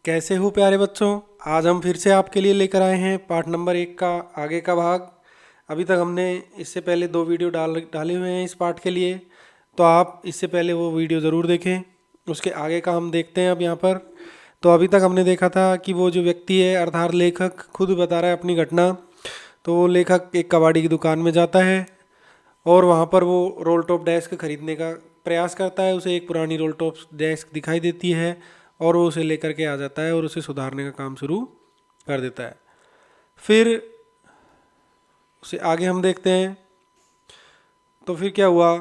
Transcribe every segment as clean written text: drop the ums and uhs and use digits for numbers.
कैसे हो प्यारे बच्चों। आज हम फिर से आपके लिए लेकर आए हैं पार्ट नंबर 1 का आगे का भाग। अभी तक हमने इससे पहले 2 वीडियो डाले हुए हैं इस पार्ट के लिए, तो आप इससे पहले वो वीडियो ज़रूर देखें। उसके आगे का हम देखते हैं अब यहाँ पर। तो अभी तक हमने देखा था कि वो जो व्यक्ति है अर्थात लेखक खुद बता रहा है अपनी घटना। तो वो लेखक एक कबाड़ी की दुकान में जाता है और वहाँ पर वो रोल टॉप डेस्क खरीदने का प्रयास करता है। उसे एक पुरानी रोल टॉप डेस्क दिखाई देती है और वो उसे लेकर के आ जाता है और उसे सुधारने का काम शुरू कर देता है। फिर उसे आगे हम देखते हैं। तो फिर क्या हुआ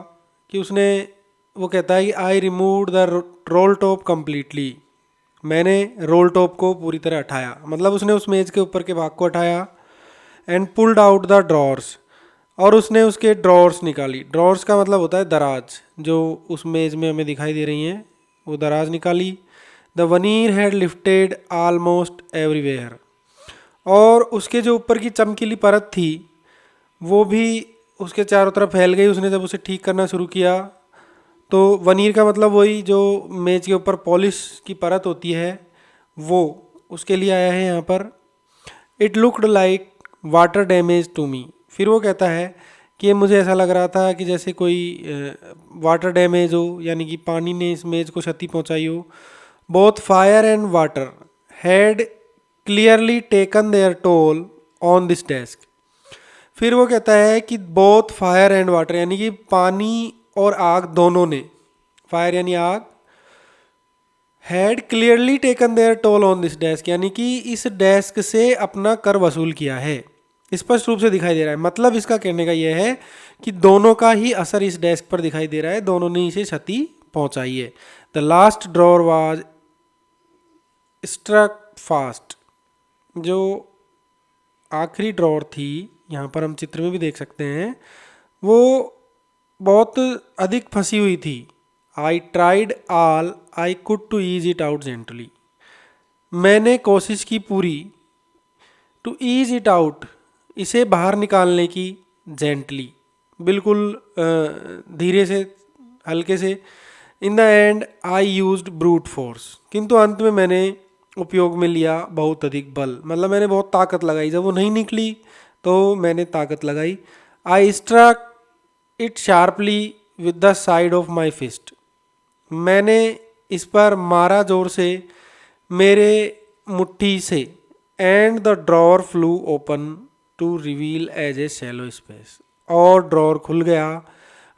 कि वो कहता है कि I remove the roll top completely. मैंने रोल टॉप को पूरी तरह हटाया, मतलब उसने उस मेज़ के ऊपर के भाग को हटाया। And pulled out the drawers, और उसने उसके ड्रॉर्स निकाली। ड्रॉर्स का मतलब होता है दराज, जो उस मेज़ में हमें दिखाई दे रही हैं, वो दराज निकाली। The veneer had lifted almost everywhere, और उसके जो ऊपर की चमकीली परत थी वो भी उसके चारों तरफ फैल गई। उसने जब उसे ठीक करना शुरू किया तो वनीर का मतलब वही जो मेज के ऊपर पॉलिश की परत होती है, वो उसके लिए आया है यहाँ पर। It looked like water damage to me. फिर वो कहता है कि ये मुझे ऐसा लग रहा था कि जैसे कोई वाटर डैमेज हो, यानी कि पानी ने इस मेज को क्षति पहुंचाई हो। Both fire and water had clearly taken their toll on this desk. फिर वो कहता है कि बोथ फायर एंड वाटर, यानी कि पानी और आग दोनों ने, फायर यानी आग, had clearly taken their toll on this desk, यानी कि इस डेस्क से अपना कर वसूल किया है। स्पष्ट रूप से दिखाई दे रहा है। मतलब इसका कहने का यह है कि दोनों का ही असर इस डेस्क पर दिखाई दे रहा है, दोनों ने इसे क्षति पहुंचाई है। The last drawer was struck fast. जो आखिरी ड्रॉर थी, यहाँ पर हम चित्र में भी देख सकते हैं, वो बहुत अधिक फंसी हुई थी। I tried all I could to ease it out gently. मैंने कोशिश की पूरी, टू ईज इट आउट, इसे बाहर निकालने की, जेंटली, बिल्कुल धीरे से, हल्के से। In the and I used brute force, किंतु अंत में मैंने उपयोग में लिया बहुत अधिक बल, मतलब मैंने बहुत ताकत लगाई। जब वो नहीं निकली तो मैंने ताकत लगाई। I struck it sharply with the side of my fist. मैंने इस पर मारा जोर से मेरे मुट्ठी से। And the drawer flew open to reveal as a shallow space, और ड्रॉर खुल गया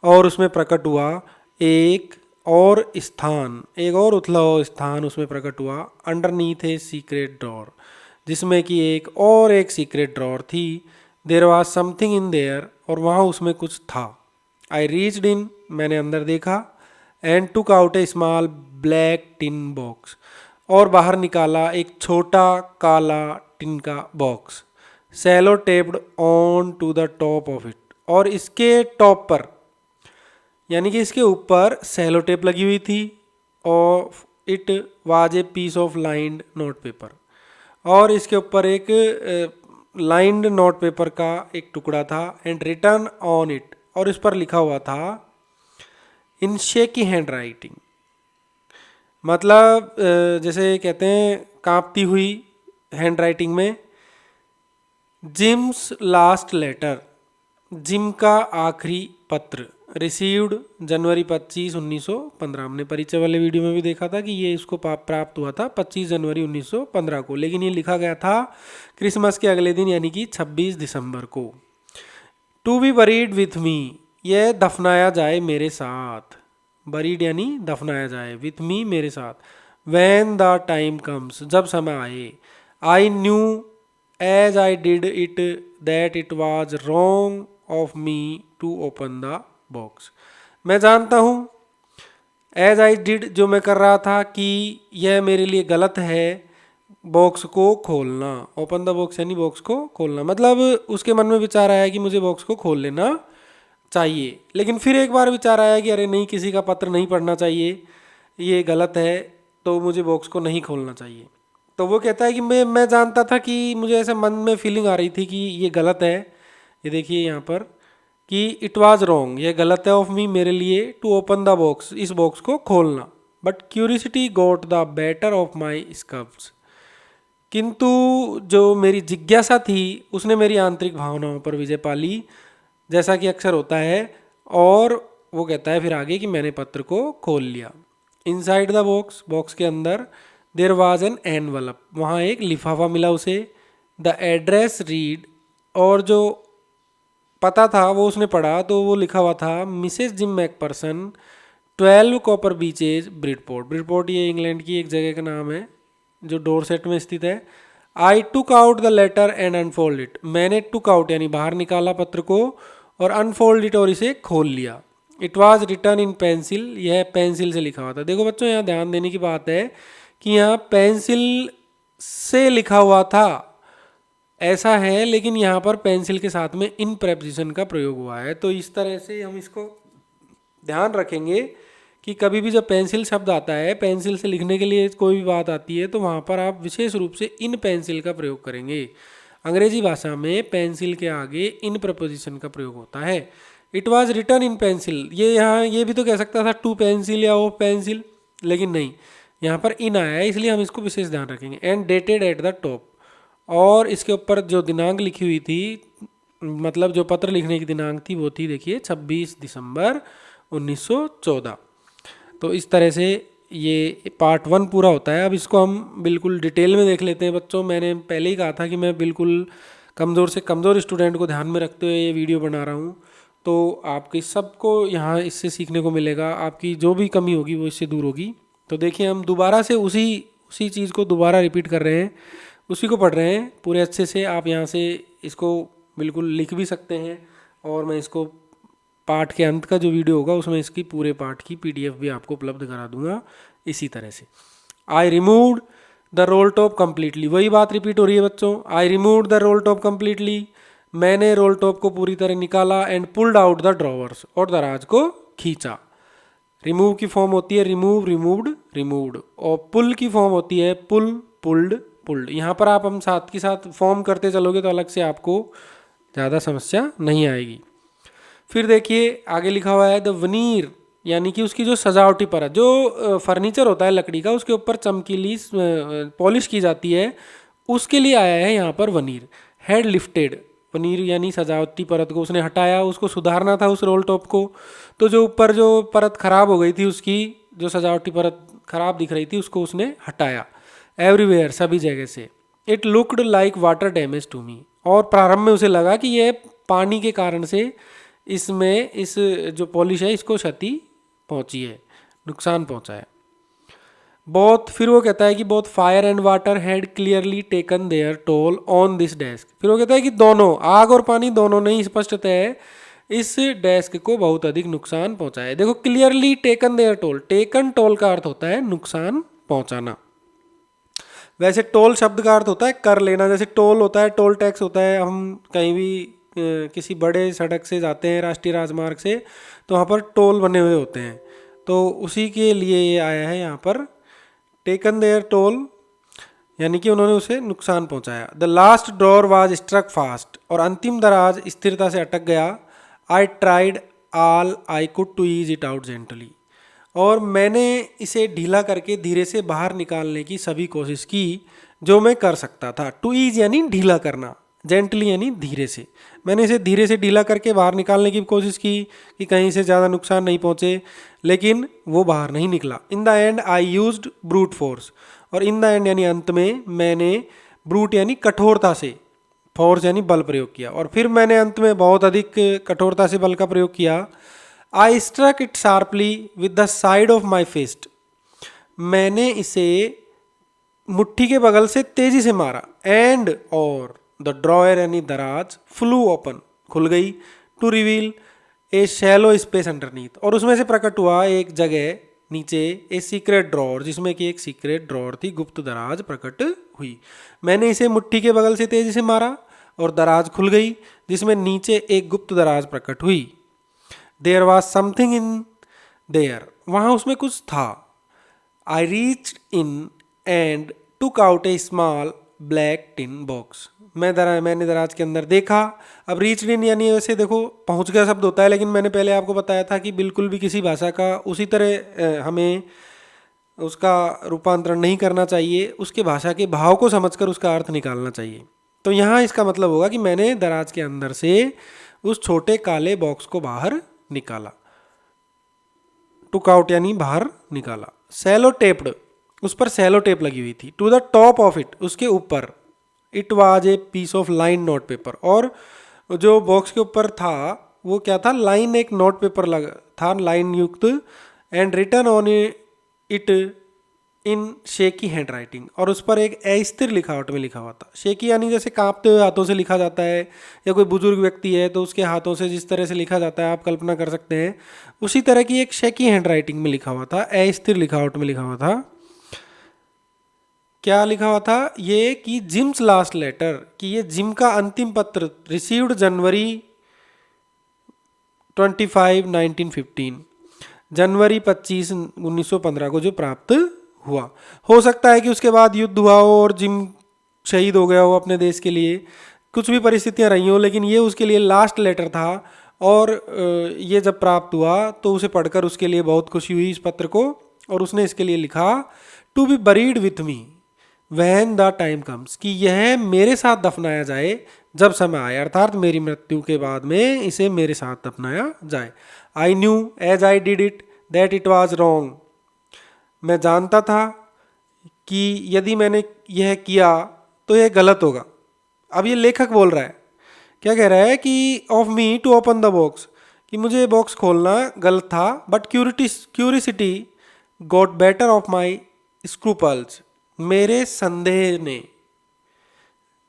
और उसमें प्रकट हुआ एक और स्थान, एक और उथला हुआ स्थान उसमें प्रकट हुआ। अंडरनीथ ए सीक्रेट ड्रॉर, जिसमें कि एक सीक्रेट ड्रॉर थी। There was something in there, और वहाँ उसमें कुछ था। आई रीच्ड इन, मैंने अंदर देखा। And took out a small black tin box, और बाहर निकाला एक छोटा काला टिन का box. Sellotaped on to the top of it, और इसके टॉप पर, यानी कि इसके ऊपर सेलो टेप लगी हुई थी। और it was a piece of lined note paper, और इसके ऊपर एक लाइंड नोट पेपर का एक टुकड़ा था। एंड रिटर्न ऑन इट, और इस पर लिखा हुआ था इन शेकी हैंड राइटिंग, मतलब जैसे कहते हैं कांपती हुई हैंड राइटिंग में। जिम्स लास्ट लेटर, जिम का आखिरी पत्र। रिसीव्ड जनवरी 25, 1915। हमने परिचय वाले वीडियो में भी देखा था कि ये इसको प्राप्त हुआ था 25 जनवरी 1915 को, लेकिन ये लिखा गया था क्रिसमस के अगले दिन, यानी कि 26 दिसंबर को। To be buried with me, यह दफनाया जाए मेरे साथ। बरीड यानी दफनाया जाए, विथ मी मेरे साथ। वैन द टाइम कम्स, जब समय आए। I knew as I did it that it was wrong of me to open the box. मैं जानता हूँ, एज आई डिड, जो मैं कर रहा था, कि यह मेरे लिए गलत है बॉक्स को खोलना। ओपन द बॉक्स यानी बॉक्स को खोलना, मतलब उसके मन में विचार आया कि मुझे बॉक्स को खोल लेना चाहिए। लेकिन फिर एक बार विचार आया कि अरे नहीं, किसी का पत्र नहीं पढ़ना चाहिए, ये गलत है, तो मुझे बॉक्स को नहीं खोलना चाहिए। तो वो कहता है कि मैं जानता था कि मुझे ऐसे मन में फीलिंग आ रही थी कि ये गलत है। ये देखिए यहाँ पर कि इट वाज रॉन्ग, ये गलत है ऑफ मी, मेरे लिए, टू ओपन द बॉक्स, इस बॉक्स को खोलना। But curiosity got the better of my scruples. किंतु जो मेरी जिज्ञासा थी उसने मेरी आंतरिक भावनाओं पर विजय पा ली, जैसा कि अक्सर होता है। और वो कहता है फिर आगे कि मैंने पत्र को खोल लिया। इनसाइड द बॉक्स, बॉक्स के अंदर, देर वाज एन एनवलप, वहाँ एक लिफाफा मिला उसे। द एड्रेस रीड, और जो पता था वो उसने पढ़ा, तो वो लिखा हुआ था Mrs Jim McPherson, 12 copper beeches, Bridport. Bridport ये इंग्लैंड की एक जगह का नाम है जो डोरसेट में स्थित है। I took out the letter and unfold it, मैंने टुक आउट यानी बाहर निकाला पत्र को, और अनफोल्ड इट और इसे खोल लिया। It was return in pencil, यह पेंसिल से लिखा हुआ था। देखो बच्चों, यहाँ ध्यान देने की बात है कि यहाँ पेंसिल से लिखा हुआ था ऐसा है, लेकिन यहाँ पर पेंसिल के साथ में इन प्रेपोजिशन का प्रयोग हुआ है। तो इस तरह से हम इसको ध्यान रखेंगे कि कभी भी जब पेंसिल शब्द आता है, पेंसिल से लिखने के लिए कोई भी बात आती है, तो वहाँ पर आप विशेष रूप से इन पेंसिल का प्रयोग करेंगे। अंग्रेजी भाषा में पेंसिल के आगे इन प्रपोजिशन का प्रयोग होता है। It was written in pencil, ये यहाँ ये भी तो कह सकता था टू पेंसिल या ओ पेंसिल, लेकिन नहीं, यहाँ पर इन आया है, इसलिए हम इसको विशेष ध्यान रखेंगे। And dated at the top, और इसके ऊपर जो दिनांक लिखी हुई थी, मतलब जो पत्र लिखने की दिनांक थी वो थी, देखिए 26 दिसंबर 1914। तो इस तरह से ये पार्ट 1 पूरा होता है। अब इसको हम बिल्कुल डिटेल में देख लेते हैं बच्चों। मैंने पहले ही कहा था कि मैं बिल्कुल कमज़ोर से कमज़ोर स्टूडेंट को ध्यान में रखते हुए ये वीडियो बना रहा हूँ, तो आपकी सबको यहाँ इससे सीखने को मिलेगा। आपकी जो भी कमी होगी वो इससे दूर होगी। तो देखिए, हम दोबारा से उसी चीज़ को दोबारा रिपीट कर रहे हैं, उसी को पढ़ रहे हैं पूरे अच्छे से। आप यहाँ से इसको बिल्कुल लिख भी सकते हैं, और मैं इसको पाठ के अंत का जो वीडियो होगा उसमें इसकी पूरे पाठ की PDF भी आपको उपलब्ध करा दूंगा इसी तरह से। I removed the roll top completely, वही बात रिपीट हो रही है बच्चों। I removed the roll top completely, मैंने रोल टॉप को पूरी तरह निकाला। And pulled out the drawers, और दराज को खींचा। रिमूव की फॉर्म होती है रिमूव, रिमूव्ड, रिमूव्ड, और पुल की फॉर्म होती है पुल, पुल्ड, पुल्ड। यहाँ पर आप हम साथ के साथ फॉर्म करते चलोगे तो अलग से आपको ज़्यादा समस्या नहीं आएगी। फिर देखिए आगे लिखा हुआ है द वनीर, यानी कि उसकी जो सजावटी परत, जो फर्नीचर होता है लकड़ी का, उसके ऊपर चमकीली पॉलिश की जाती है, उसके लिए आया है यहाँ पर वनीर। हेड लिफ्टेड, वनीर यानी सजावटी परत को उसने हटाया, उसको सुधारना था उस रोल टॉप को। तो जो ऊपर जो परत खराब हो गई थी, उसकी जो सजावटी परत खराब दिख रही थी, उसको उसने हटाया। एवरीवेयर, सभी जगह से। It looked like water damage to me, और प्रारंभ में उसे लगा कि यह पानी के कारण से इसमें इस जो पॉलिश है इसको क्षति पहुंची है, नुकसान पहुंचा है। बोथ, फिर वो कहता है कि both fire and water had clearly taken their toll on this desk. फिर वो कहता है कि दोनों, आग और पानी दोनों ने स्पष्टतः इस डेस्क को बहुत अधिक नुकसान पहुंचाया है। देखो, clearly taken their toll, taken toll का अर्थ होता है नुकसान पहुंचाना। वैसे टोल शब्द का अर्थ होता है कर लेना, जैसे टोल होता है, टोल टैक्स होता है। हम कहीं भी किसी बड़े सड़क से जाते हैं, राष्ट्रीय राजमार्ग से, तो वहाँ पर टोल बने हुए होते हैं, तो उसी के लिए ये आया है यहाँ पर टेकन देयर टोल, यानी कि उन्होंने उसे नुकसान पहुँचाया। The last drawer was struck fast, और अंतिम दराज स्थिरता से अटक गया। I tried all I could to ease it out gently, और मैंने इसे ढीला करके धीरे से बाहर निकालने की सभी कोशिश की जो मैं कर सकता था। टू ईज यानी ढीला करना, जेंटली यानी धीरे से। मैंने इसे धीरे से ढीला करके बाहर निकालने की कोशिश की कि कहीं से ज़्यादा नुकसान नहीं पहुँचे, लेकिन वो बाहर नहीं निकला। In the and I used brute force, और इन द एंड यानी अंत में मैंने ब्रूट यानी कठोरता से, फोर्स यानी बल प्रयोग किया, और फिर मैंने अंत में बहुत अधिक कठोरता से बल का प्रयोग किया। I struck it sharply with the side of my fist, मैंने इसे मुट्ठी के बगल से तेजी से मारा। एंड और द ड्रॉयर यानी दराज फ्लू ओपन, खुल गई। To reveal a shallow space underneath, और उसमें से प्रकट हुआ एक जगह नीचे, ए सीक्रेट ड्रॉर, जिसमें कि एक सीक्रेट ड्रॉर थी, गुप्त दराज प्रकट हुई। मैंने इसे मुट्ठी के बगल से तेजी से मारा और दराज खुल गई, जिसमें नीचे एक गुप्त दराज प्रकट हुई। There was something in there, वहाँ उसमें कुछ था। I reached in and took out a small black tin box, मैंने दराज के अंदर देखा। अब रीच्ड इन यानी वैसे देखो पहुंच गया शब्द होता है, लेकिन मैंने पहले आपको बताया था कि बिल्कुल भी किसी भाषा का उसी तरह हमें उसका रूपांतरण नहीं करना चाहिए, उसके भाषा के भाव को समझकर उसका अर्थ निकालना चाहिए। तो यहाँ इसका मतलब होगा कि मैंने दराज के अंदर से उस छोटे काले बॉक्स को बाहर निकाला। टुक आउट यानी बाहर निकाला। सेलो टेप्ड, उस पर सेलो टेप लगी हुई थी। To the top of it, उसके ऊपर। It was a piece of line note paper, और जो बॉक्स के ऊपर था वो क्या था, लाइन, एक नोट पेपर लगा था लाइन युक्त। And written on it in shaky handwriting, और उस पर एक अस्थिर लिखावट में लिखा हुआ था। शेकी यानी जैसे कांपते हुए हाथों से लिखा जाता है, या कोई बुजुर्ग व्यक्ति है तो उसके हाथों से जिस तरह से लिखा जाता है आप कल्पना कर सकते हैं, उसी तरह की एक शेकी हैंड राइटिंग में लिखा हुआ था, अस्थिर लिखावट में लिखा हुआ था। क्या लिखा हुआ था ये, कि जिम्स लास्ट लेटर, कि ये जिम का अंतिम पत्र, रिसीव्ड जनवरी 25 1915, जनवरी 25 1915 को जो प्राप्त हुआ। हो सकता है कि उसके बाद युद्ध हुआ हो और जिम शहीद हो गया हो अपने देश के लिए, कुछ भी परिस्थितियां रही हो, लेकिन ये उसके लिए लास्ट लेटर था। और ये जब प्राप्त हुआ तो उसे पढ़कर उसके लिए बहुत खुशी हुई इस पत्र को, और उसने इसके लिए लिखा, to be buried with me when the time comes, कि यह मेरे साथ दफनाया जाए जब समय आए, अर्थात मेरी मृत्यु के बाद में इसे मेरे साथ दफनाया जाए। I knew as I did it that it was wrong, मैं जानता था कि यदि मैंने यह किया तो यह गलत होगा। अब ये लेखक बोल रहा है, क्या कह रहा है कि of me to open the box, कि मुझे बॉक्स खोलना गलत था, but curiosity got better of my scruples, मेरे संदेह ने,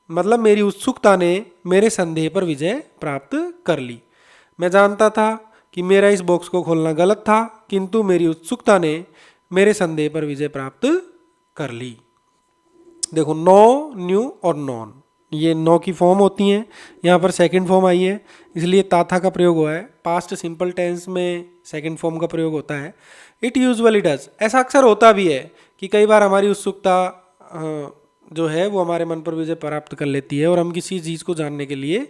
मतलब मेरी उत्सुकता ने मेरे संदेह पर विजय प्राप्त कर ली। मैं जानता था कि मेरा इस बॉक्स को खोलना गलत था, किंतु मेरी उत्सुकता ने मेरे संदेह पर विजय प्राप्त कर ली। देखो, नो, न्यू और नॉन, ये नो की फॉर्म होती हैं, यहाँ पर सेकंड फॉर्म आई है इसलिए ताथा का प्रयोग हुआ है। पास्ट सिंपल टेंस में सेकंड फॉर्म का प्रयोग होता है। इट यूजुअली डज, ऐसा अक्सर होता भी है कि कई बार हमारी उत्सुकता जो है वो हमारे मन पर विजय प्राप्त कर लेती है और हम किसी चीज़ को जानने के लिए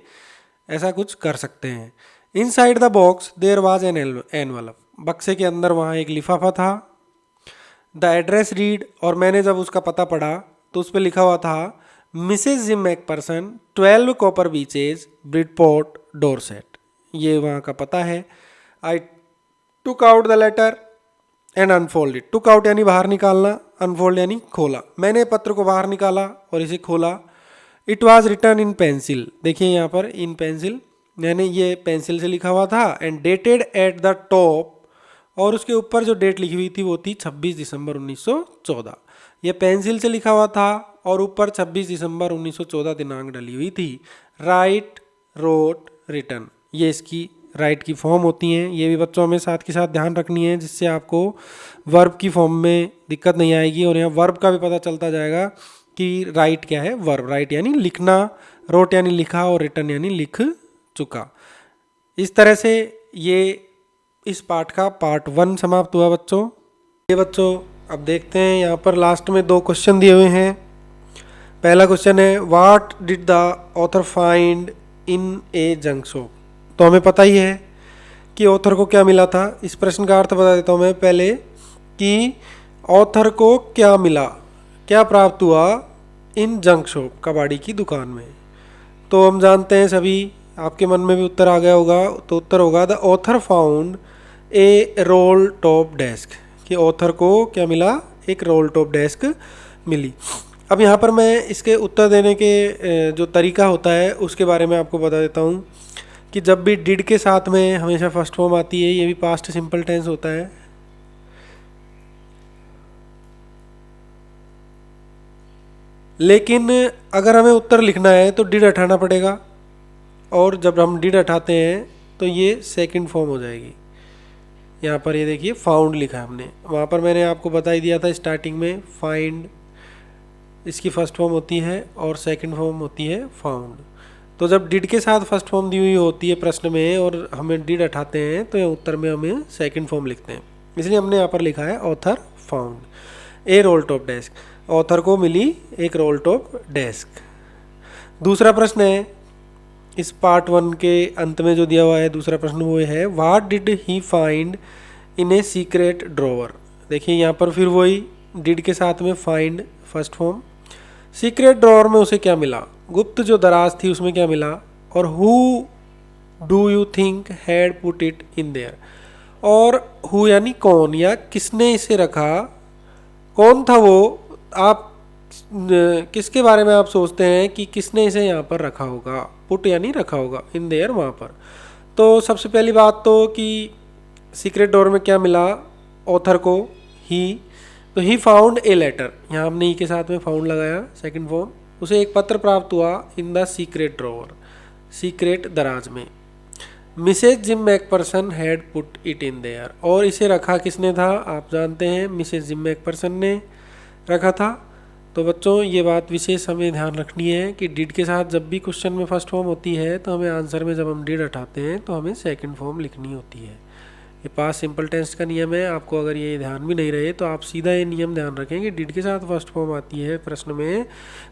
ऐसा कुछ कर सकते हैं। Inside the box there was an envelope, बक्से के अंदर वहाँ एक लिफाफा था। द एड्रेस रीड, और मैंने जब उसका पता पढ़ा तो उस पर लिखा हुआ था, Mrs Jim McPherson, 12 copper beeches, Bridport, Dorset, ये वहाँ का पता है। I took out the letter and unfold it, took out यानी बाहर निकालना, अनफोल्ड यानी खोला। मैंने पत्र को बाहर निकाला और इसे खोला। It was written in pencil, देखिए यहाँ पर इन पेंसिल, यानी ये पेंसिल से लिखा हुआ था। And dated at the top, और उसके ऊपर जो डेट लिखी हुई थी वो थी 26 दिसंबर 1914। ये पेंसिल से लिखा हुआ था और ऊपर 26 दिसंबर 1914 दिनांक डली हुई थी। राइट, रोट, रिटन, ये इसकी राइट की फॉर्म होती हैं। ये भी बच्चों में साथ के साथ ध्यान रखनी है, जिससे आपको वर्ब की फॉर्म में दिक्कत नहीं आएगी। और यहाँ वर्ब का भी पता चलता जाएगा कि राइट क्या है। वर्ब राइट यानी लिखना, रोट यानी लिखा, और रिटन यानी लिख चुका। इस तरह से ये इस पाठ का पार्ट 1 समाप्त हुआ बच्चों। ये बच्चों अब देखते हैं, यहाँ पर लास्ट में 2 क्वेश्चन दिए हुए हैं। पहला क्वेश्चन है, what did the author find in A junk shop. तो हमें पता ही है कि ऑथर को क्या मिला था। इस प्रश्न का अर्थ बता देता हूँ मैं पहले, कि ऑथर को क्या मिला, क्या प्राप्त हुआ इन जंक शॉप, कबाड़ी की दुकान में। तो हम जानते हैं सभी, आपके मन में भी उत्तर आ गया होगा। तो उत्तर होगा, the author found a role top desk, कि ऑथर को क्या मिला, एक रोल टॉप डेस्क मिली। अब यहाँ पर मैं इसके उत्तर देने के जो तरीका होता है उसके बारे में आपको बता देता हूँ, कि जब भी डिड के साथ में हमेशा फर्स्ट फॉर्म आती है, ये भी पास्ट सिंपल टेंस होता है। लेकिन अगर हमें उत्तर लिखना है तो डिड हटाना पड़ेगा, और जब हम डिड हटाते हैं तो ये सेकंड फॉर्म हो जाएगी। यहाँ पर ये देखिए फाउंड लिखा है हमने, वहाँ पर मैंने आपको बता ही दिया था स्टार्टिंग में, फाइंड इसकी फर्स्ट फॉर्म होती है और सेकंड फॉर्म होती है फाउंड। तो जब डिड के साथ फर्स्ट फॉर्म दी हुई होती है प्रश्न में और हमें डिड हटाते हैं तो उत्तर में हमें सेकंड फॉर्म लिखते हैं। इसलिए हमने यहाँ पर लिखा है author found a role top desk, author को मिली एक रोल टॉप डेस्क। दूसरा प्रश्न है इस पार्ट 1 के अंत में जो दिया हुआ है, दूसरा प्रश्न वो है, what did he find in a secret drawer. देखिए यहाँ पर फिर वही डिड के साथ में find first form. Secret drawer में उसे क्या मिला, गुप्त जो दराज थी उसमें क्या मिला। और who do you think had put it in there, और हु यानी कौन या किसने इसे रखा, कौन था वो, आप किसके बारे में आप सोचते हैं कि किसने इसे यहाँ पर रखा होगा। पुट यानी रखा होगा, इन देयर वहाँ पर। तो सबसे पहली बात तो कि सीक्रेट डोर में क्या मिला ऑथर को, ही। तो ही फाउंड ए लेटर, यहाँ हमने ही के साथ में फाउंड लगाया सेकंड फॉर्म। उसे एक पत्र प्राप्त हुआ in the secret drawer, secret दराज में। Mrs Jim McPherson had put it in there, और इसे रखा किसने था, आप जानते हैं मिसेज जिम मैकपर्सन ने रखा था। तो बच्चों ये बात विशेष हमें ध्यान रखनी है कि डिड के साथ जब भी क्वेश्चन में फर्स्ट फॉर्म होती है तो हमें आंसर में जब हम डिड हटाते हैं तो हमें सेकंड फॉर्म लिखनी होती है। ये पास्ट सिंपल टेंस का नियम है। आपको अगर ये ध्यान भी नहीं रहे तो आप सीधा ये नियम ध्यान रखें कि डिड के साथ फर्स्ट फॉर्म आती है प्रश्न में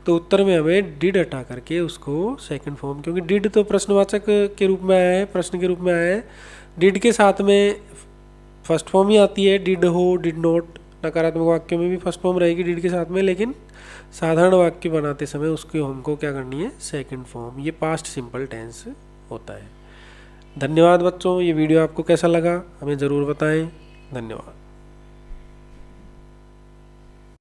तो उत्तर में हमें डिड हटा करके उसको सेकंड फॉर्म, क्योंकि डिड तो प्रश्नवाचक के रूप में आया है, प्रश्न के रूप में आया है। डिड के साथ में फर्स्ट फॉर्म ही आती है, डिड हो, डिड नॉट। नकारात्मक वाक्यों में भी फर्स्ट फॉर्म रहेगी डिड के साथ में, लेकिन साधारण वाक्य बनाते समय उसकी हमको क्या करनी है, सेकंड फॉर्म। ये पास्ट सिंपल टेंस होता है। धन्यवाद बच्चों, ये वीडियो आपको कैसा लगा हमें ज़रूर बताएं। धन्यवाद।